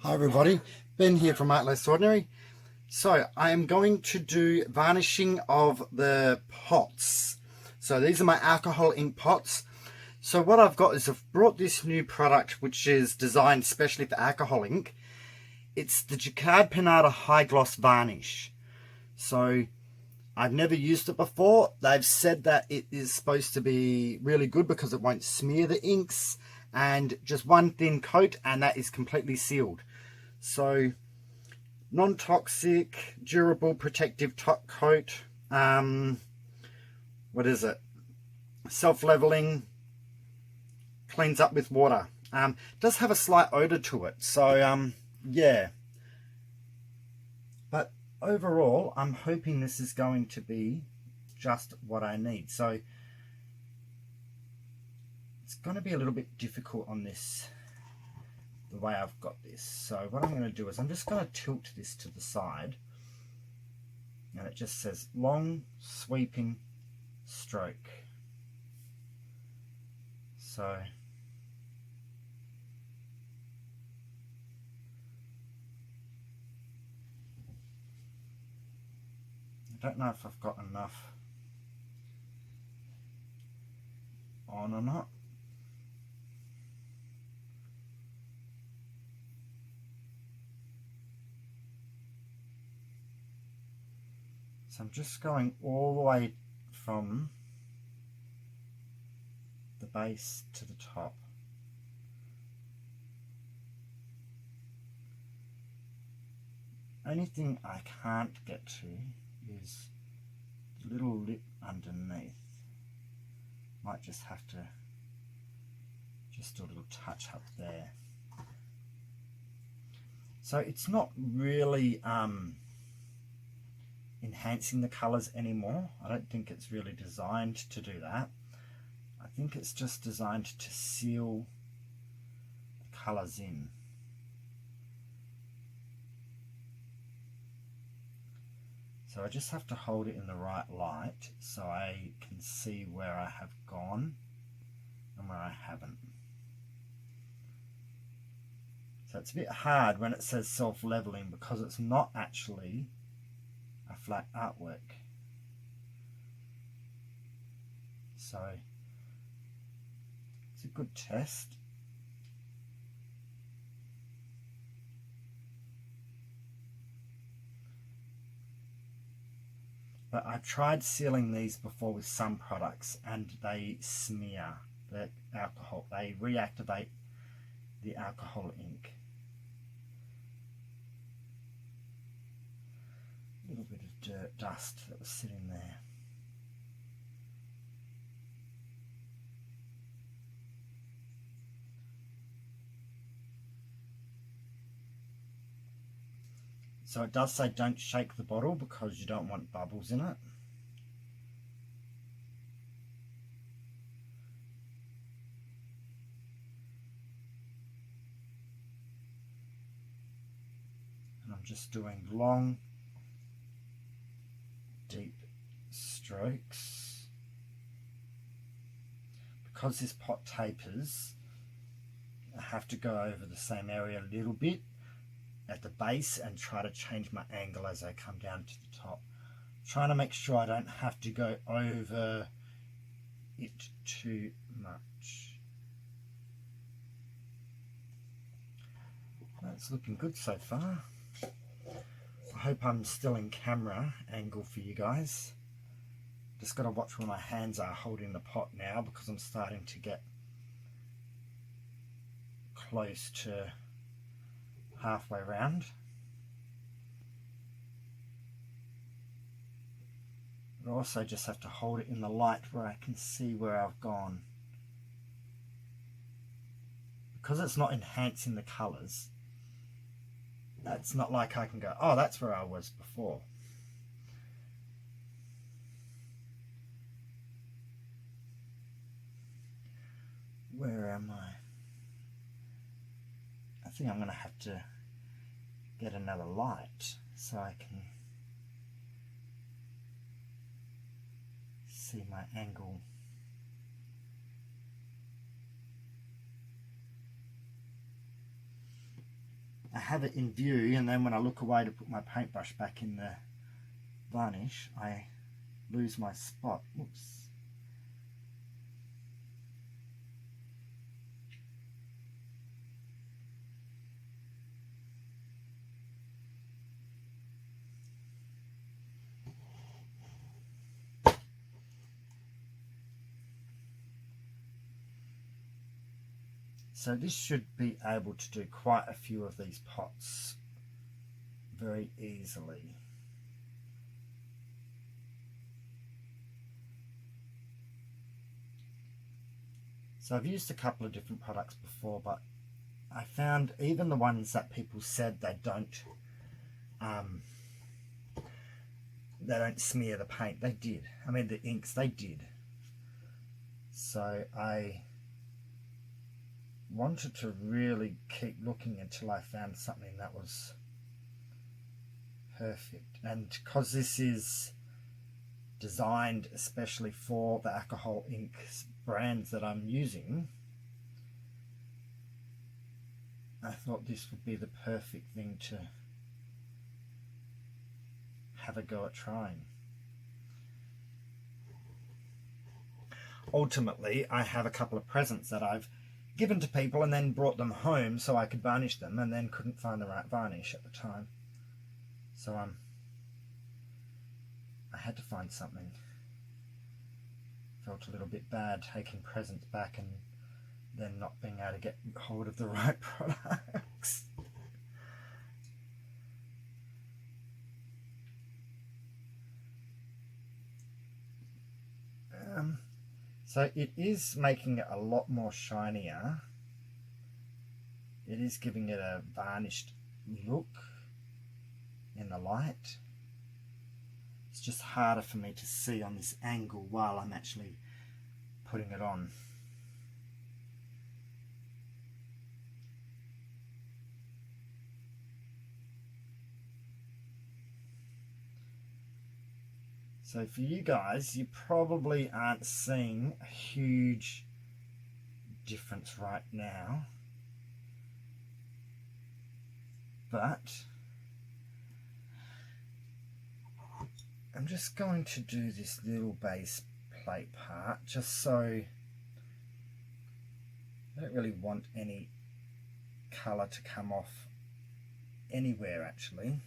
Hi everybody, Ben here from Art Less Ordinary. So I am going to do varnishing of the pots. So these are my alcohol ink pots. So what I've got is I've brought this new product which is designed specially for alcohol ink. It's the Jaquard Pinata High Gloss Varnish. So I've never used it before. They've said that it is supposed to be really good because it won't smear the inks, and just one thin coat and that is completely sealed. So non-toxic, durable, protective top coat. What is it? Self-leveling, cleans up with water. Does have a slight odor to it. So yeah. But overall, I'm hoping this is going to be just what I need. So it's going to be a little bit difficult on this, the way I've got this. So what I'm going to do is I'm just going to tilt this to the side, and it just says long sweeping stroke. So I don't know if I've got enough on or not. So I'm just going all the way from the base to the top. Only thing I can't get to is the little lip underneath. Might just have to just do a little touch up there. So it's not really enhancing the colours anymore. I don't think it's really designed to do that. I think it's just designed to seal the colours in. So I just have to hold it in the right light so I can see where I have gone and where I haven't. So it's a bit hard when it says self-leveling because it's not actually a flat artwork. So it's a good test. But I've tried sealing these before with some products and they smear the alcohol. They reactivate the alcohol ink. A little bit of dirt, dust that was sitting there. So it does say don't shake the bottle because you don't want bubbles in it. And I'm just doing long, deep strokes. Because this pot tapers, I have to go over the same area a little bit at the base and try to change my angle as I come down to the top. Trying to make sure I don't have to go over it too much. That's looking good so far. I hope I'm still in camera angle for you guys. Just got to watch where my hands are holding the pot now because I'm starting to get close to halfway around. But also just have to hold it in the light where I can see where I've gone. Because it's not enhancing the colours, it's not like I can go, oh, that's where I was before. Where am I? I think I'm going to have to get another light so I can see my angle. I have it in view, and then when I look away to put my paintbrush back in the varnish, I lose my spot. Oops. So this should be able to do quite a few of these pots very easily. So I've used a couple of different products before, but I found even the ones that people said they don't smear the paint, they did. I mean the inks, they did. So I wanted to really keep looking until I found something that was perfect. And because this is designed especially for the alcohol inks brands that I'm using, I thought this would be the perfect thing to have a go at trying. Ultimately, I have a couple of presents that I've given to people and then brought them home so I could varnish them, and then couldn't find the right varnish at the time. So I had to find something. Felt a little bit bad taking presents back and then not being able to get hold of the right products. So it is making it a lot more shinier. It is giving it a varnished look in the light. It's just harder for me to see on this angle while I'm actually putting it on. So for you guys, you probably aren't seeing a huge difference right now, but I'm just going to do this little base plate part just so I don't really want any colour to come off anywhere actually.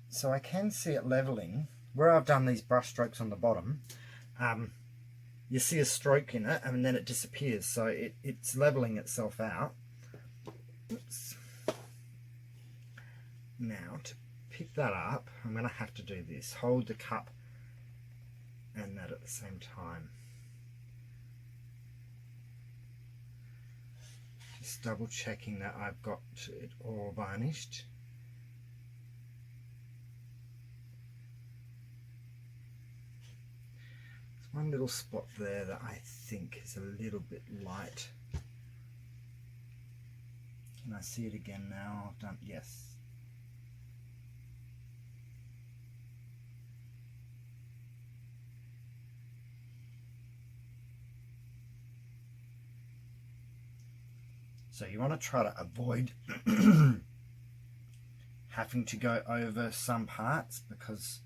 So I can see it leveling where I've done these brush strokes on the bottom. You see a stroke in it and then it disappears, so it's leveling itself out. Oops. Now to pick that up, I'm going to have to do this, hold the cup and that at the same time. Just double checking that I've got it all varnished. One little spot there that I think is a little bit light. Can I see it again now? I've done, yes. So you want to try to avoid having to go over some parts, because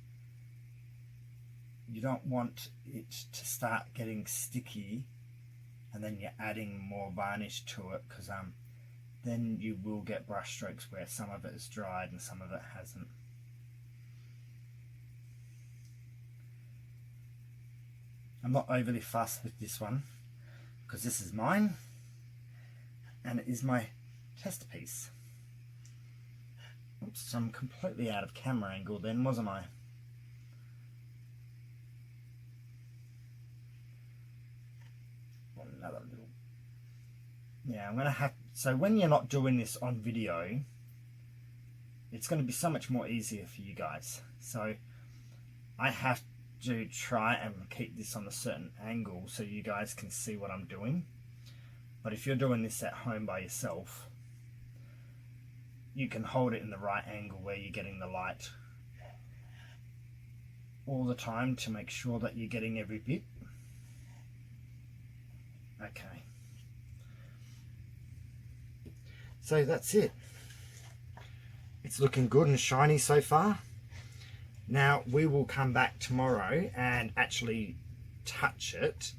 you don't want it to start getting sticky and then you're adding more varnish to it, because then you will get brush strokes where some of it is dried and some of it hasn't. I'm not overly fussed with this one because this is mine and it is my test piece. Oops, I'm completely out of camera angle then, wasn't I? Another little, yeah, I'm gonna have, so when you're not doing this on video, it's going to be so much more easier for you guys. So I have to try and keep this on a certain angle so you guys can see what I'm doing. But if you're doing this at home by yourself, you can hold it in the right angle where you're getting the light all the time to make sure that you're getting every bit. Okay. So that's it. It's looking good and shiny so far. Now we will come back tomorrow and actually touch it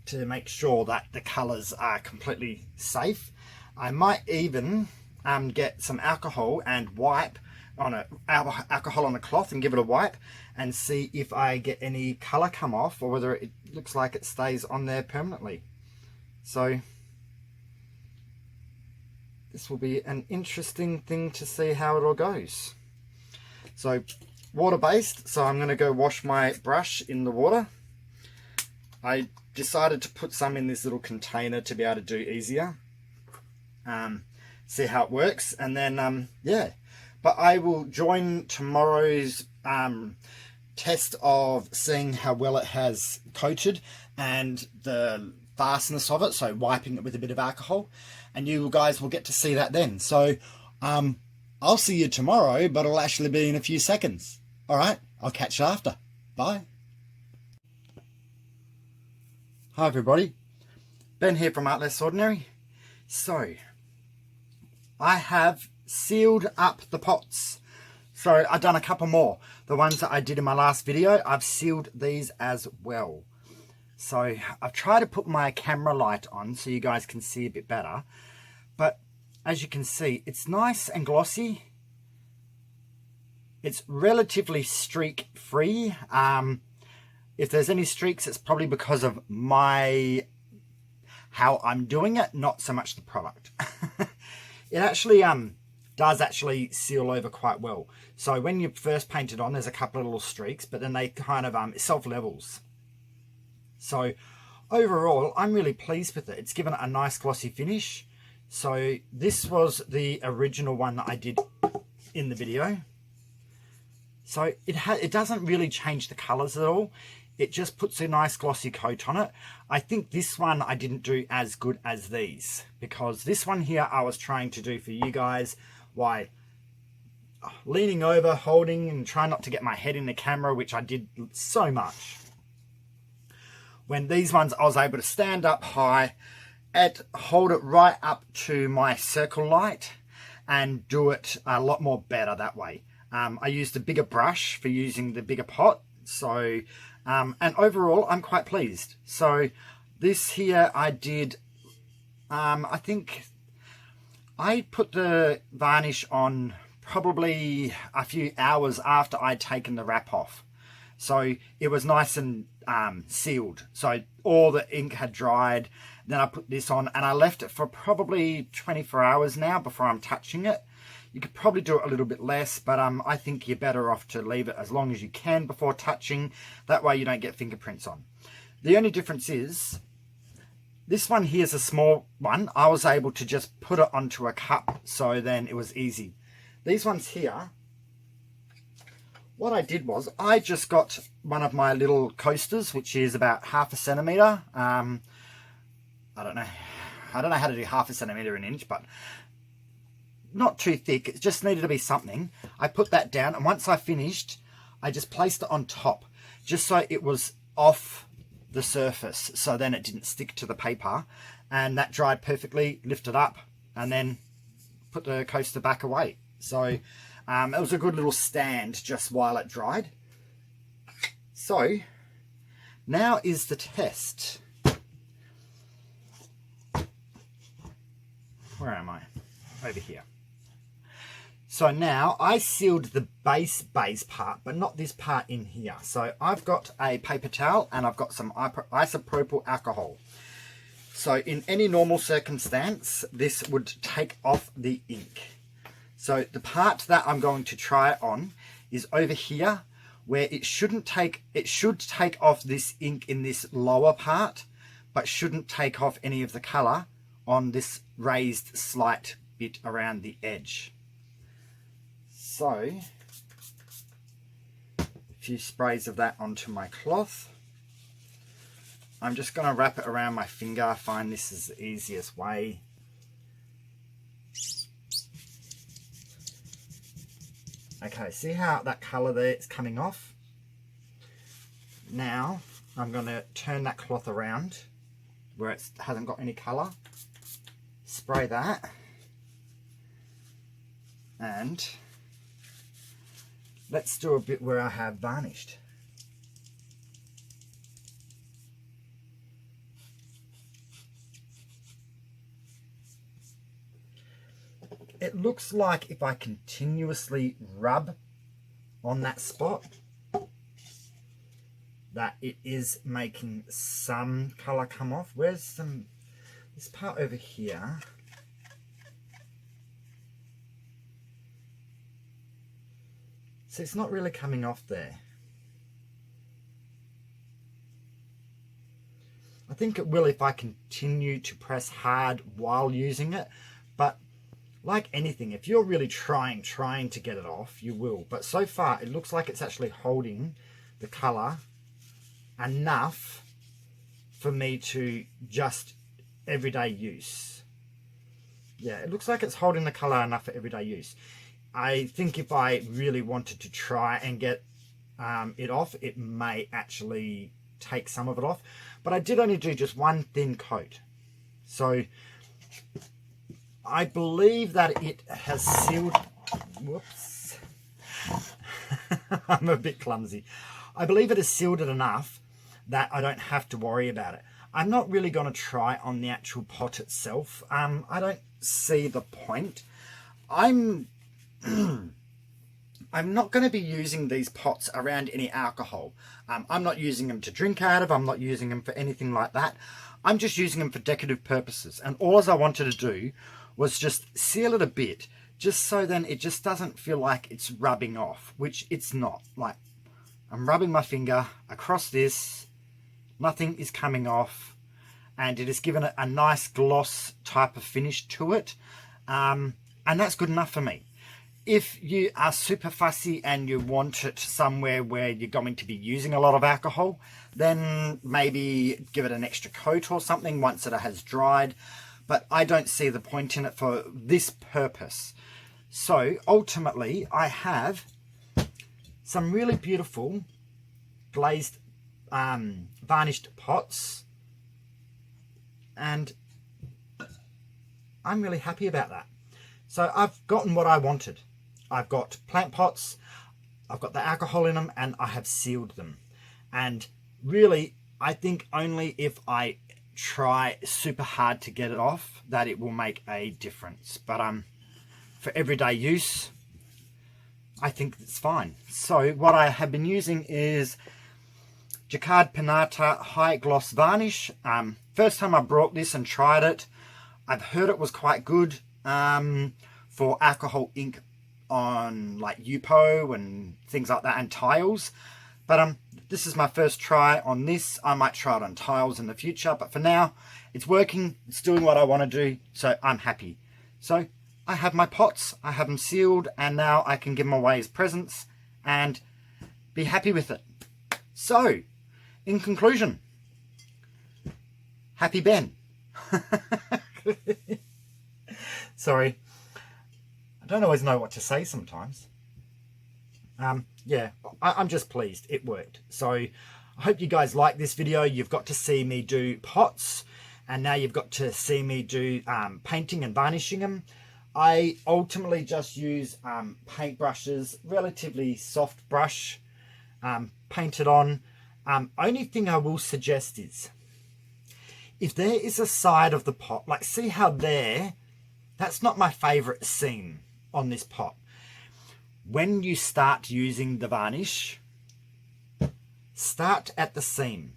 to make sure that the colours are completely safe. I might even get some alcohol and wipe on alcohol on the cloth and give it a wipe and see if I get any colour come off, or whether it looks like it stays on there permanently. So this will be an interesting thing to see how it all goes. So water based, so I'm going to go wash my brush in the water. I decided to put some in this little container to be able to do easier. See how it works, and then yeah, but I will join tomorrow's test of seeing how well it has coated and the fastness of it, so wiping it with a bit of alcohol, and you guys will get to see that then. So I'll see you tomorrow, but it'll actually be in a few seconds. All right, I'll catch you after. Bye. Hi everybody, Ben here from Art Less Ordinary. So I have sealed up the pots. So I've done a couple more. The ones that I did in my last video, I've sealed these as well. So I've tried to put my camera light on so you guys can see a bit better. But as you can see, it's nice and glossy. It's relatively streak free. If there's any streaks, it's probably because of how I'm doing it, not so much the product. It actually does actually seal over quite well. So when you first paint it on, there's a couple of little streaks, but then they kind of self-levels. So overall, I'm really pleased with it. It's given it a nice glossy finish. So this was the original one that I did in the video. So it doesn't really change the colors at all. It just puts a nice glossy coat on it. I think this one I didn't do as good as these, because this one here I was trying to do for you guys by leaning over, holding, and trying not to get my head in the camera, which I did so much. When these ones I was able to stand up high and hold it right up to my circle light and do it a lot more better that way. I used a bigger brush for using the bigger pot. So and overall I'm quite pleased. So this here I did I think I put the varnish on probably a few hours after I'd taken the wrap off, so it was nice and sealed, so all the ink had dried. Then I put this on and I left it for probably 24 hours now before I'm touching it. You could probably do it a little bit less, but I think you're better off to leave it as long as you can before touching. That way you don't get fingerprints on. The only difference is, this one here is a small one. I was able to just put it onto a cup, so then it was easy. These ones here, what I did was, I just got one of my little coasters, which is about 1/2 centimetre. I don't know how to do 1/2 centimetre an inch, but not too thick. It just needed to be something. I put that down, and once I finished, I just placed it on top, just so it was off the surface, so then it didn't stick to the paper, and that dried perfectly. Lifted up and then put the coaster back away. So it was a good little stand just while it dried. So now is the test. Where am I? Over here. So now I sealed the base part, but not this part in here. So I've got a paper towel and I've got some isopropyl alcohol. So in any normal circumstance, this would take off the ink. So the part that I'm going to try on is over here, where it should take off this ink in this lower part, but shouldn't take off any of the color on this raised slight bit around the edge. So a few sprays of that onto my cloth. I'm just going to wrap it around my finger. I find this is the easiest way. Okay, see how that colour there is coming off? Now I'm going to turn that cloth around where it hasn't got any colour. Spray that. And let's do a bit where I have varnished. It looks like if I continuously rub on that spot, that it is making some colour come off. Where's this part over here? So it's not really coming off there. I think it will if I continue to press hard while using it, but like anything, if you're really trying to get it off, you will. But so far, it looks like it's actually holding the colour enough for me to just everyday use. Yeah, it looks like it's holding the colour enough for everyday use. I think if I really wanted to try and get it off, it may actually take some of it off. But I did only do just one thin coat. So I believe that it has sealed... Whoops. I'm a bit clumsy. I believe it has sealed it enough that I don't have to worry about it. I'm not really going to try on the actual pot itself. I don't see the point. I'm not going to be using these pots around any alcohol. I'm not using them to drink out of. I'm not using them for anything like that. I'm just using them for decorative purposes. And all I wanted to do was just seal it a bit, just so then it just doesn't feel like it's rubbing off, which it's not. Like, I'm rubbing my finger across this, nothing is coming off, and it has given it a nice gloss type of finish to it. And that's good enough for me. If you are super fussy and you want it somewhere where you're going to be using a lot of alcohol, then maybe give it an extra coat or something once it has dried. But I don't see the point in it for this purpose. So ultimately, I have some really beautiful glazed varnished pots, and I'm really happy about that. So I've gotten what I wanted. I've got plant pots, I've got the alcohol in them, and I have sealed them. And really, I think only if I try super hard to get it off that it will make a difference. But for everyday use, I think it's fine. So what I have been using is Jaquard Pinata High Gloss Varnish. First time I brought this and tried it, I've heard it was quite good for alcohol ink on like Yupo and things like that, and tiles. But this is my first try on this. I might try it on tiles in the future, but for now it's working, it's doing what I want to do, so I'm happy. So I have my pots, I have them sealed, and now I can give them away as presents and be happy with it. So in conclusion, happy Ben. Sorry, I don't always know what to say sometimes. Yeah, I'm just pleased it worked. So I hope you guys like this video. You've got to see me do pots, and now you've got to see me do painting and varnishing them. I ultimately just use paint brushes, relatively soft brush, paint it on. Only thing I will suggest is, if there is a side of the pot, like see how there, that's not my favorite seam on this pot. When you start using the varnish, start at the seam,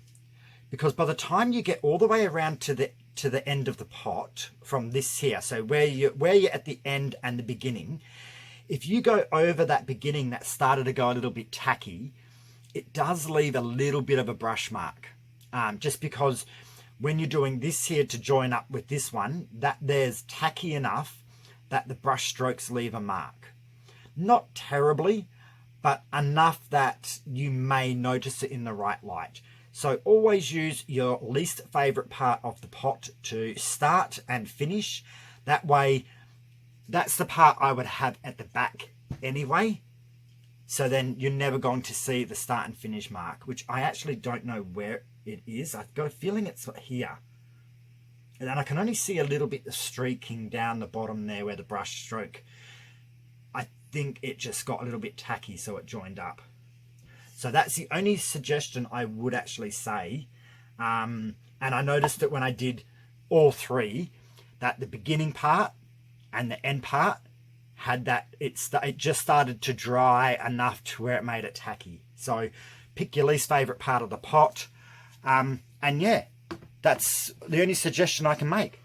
because by the time you get all the way around to the end of the pot from this here, so where you're at the end and the beginning, if you go over that beginning that started to go a little bit tacky, it does leave a little bit of a brush mark, just because when you're doing this here to join up with this one, that there's tacky enough that the brush strokes leave a mark. Not terribly, but enough that you may notice it in the right light. So always use your least favorite part of the pot to start and finish. That way, that's the part I would have at the back anyway. So then you're never going to see the start and finish mark, which I actually don't know where it is. I've got a feeling it's here. And then I can only see a little bit of streaking down the bottom there where the brush stroke. I think it just got a little bit tacky, so it joined up. So that's the only suggestion I would actually say. And I noticed that when I did all three, that the beginning part and the end part had that, it just started to dry enough to where it made it tacky. So pick your least favorite part of the pot. And yeah, that's the only suggestion I can make.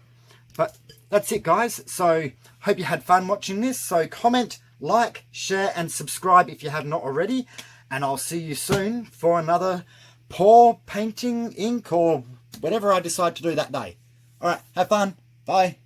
But that's it, guys. So hope you had fun watching this. So comment, like, share and subscribe if you have not already. And I'll see you soon for another pour, painting, ink, or whatever I decide to do that day. All right, have fun. Bye.